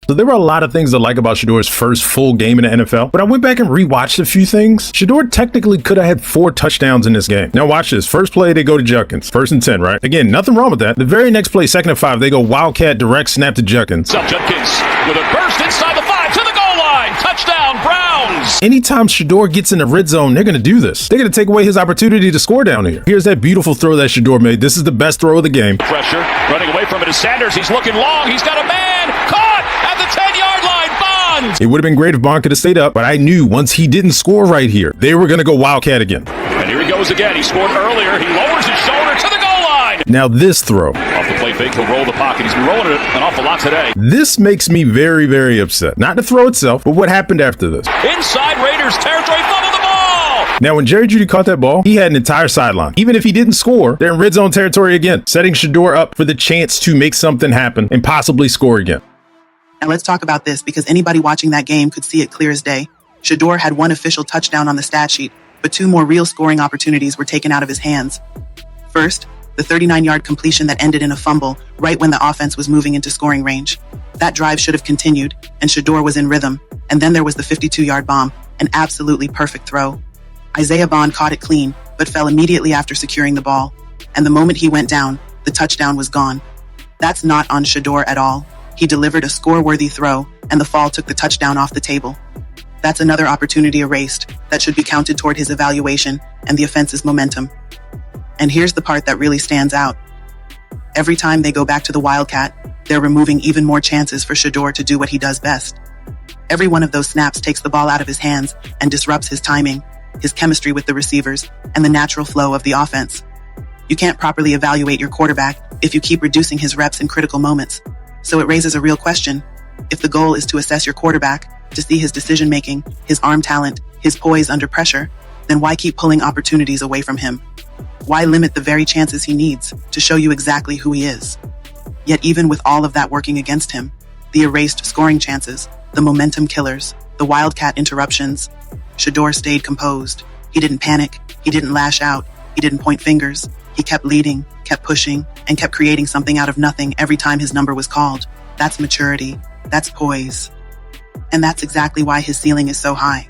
So there were a lot of things to like about Shedeur's first full game in the NFL, but I went back and rewatched a few things. Shedeur technically could have had 4 touchdowns in this game. Now watch this. First play, they go to Judkins. 1st and 10, right? Again, nothing wrong with that. The very next play, 2nd and 5, they go Wildcat direct snap to Judkins. Judkins with a burst inside the 5 to the goal line. Touchdown, Browns. Anytime Shedeur gets in the red zone, they're going to do this. They're going to take away his opportunity to score down here. Here's that beautiful throw that Shedeur made. This is the best throw of the game. Pressure, running away from it is Sanders. He's looking long. He's got a man caught at the 10-yard line. Bonds. It would have been great if Bond could have stayed up, but I knew once he didn't score right here, they were going to go Wildcat again. And here he goes again. He scored earlier. He lowers his shoulder to the goal line. Now this throw. Off the play fake, he'll roll the pocket. He's been rolling it an awful lot today. This makes me very, very upset. Not the throw itself, but what happened after this. Inside Raiders territory, fumble the ball. Now, when Jerry Jeudy caught that ball, he had an entire sideline. Even if he didn't score, they're in red zone territory again, setting Shedeur up for the chance to make something happen and possibly score again. Now let's talk about this because anybody watching that game could see it clear as day. Shedeur had 1 official touchdown on the stat sheet, but 2 more real scoring opportunities were taken out of his hands. First, the 39-yard completion that ended in a fumble right when the offense was moving into scoring range. That drive should have continued, and Shedeur was in rhythm. And then there was the 52-yard bomb, an absolutely perfect throw. Isaiah Bond caught it clean, but fell immediately after securing the ball. And the moment he went down, the touchdown was gone. That's not on Shedeur at all. He delivered a score-worthy throw, and the fall took the touchdown off the table. That's another opportunity erased that should be counted toward his evaluation and the offense's momentum. And here's the part that really stands out. Every time they go back to the Wildcat, they're removing even more chances for Shedeur to do what he does best. Every one of those snaps takes the ball out of his hands and disrupts his timing, his chemistry with the receivers, and the natural flow of the offense. You can't properly evaluate your quarterback if you keep reducing his reps in critical moments. So it raises a real question. If the goal is to assess your quarterback, to see his decision-making, his arm talent, his poise under pressure, then why keep pulling opportunities away from him? Why limit the very chances he needs to show you exactly who he is? Yet even with all of that working against him, the erased scoring chances, the momentum killers, the Wildcat interruptions, Shedeur stayed composed. He didn't panic. He didn't lash out. He didn't point fingers. He kept leading, kept pushing, and kept creating something out of nothing every time his number was called. That's maturity. That's poise. And that's exactly why his ceiling is so high.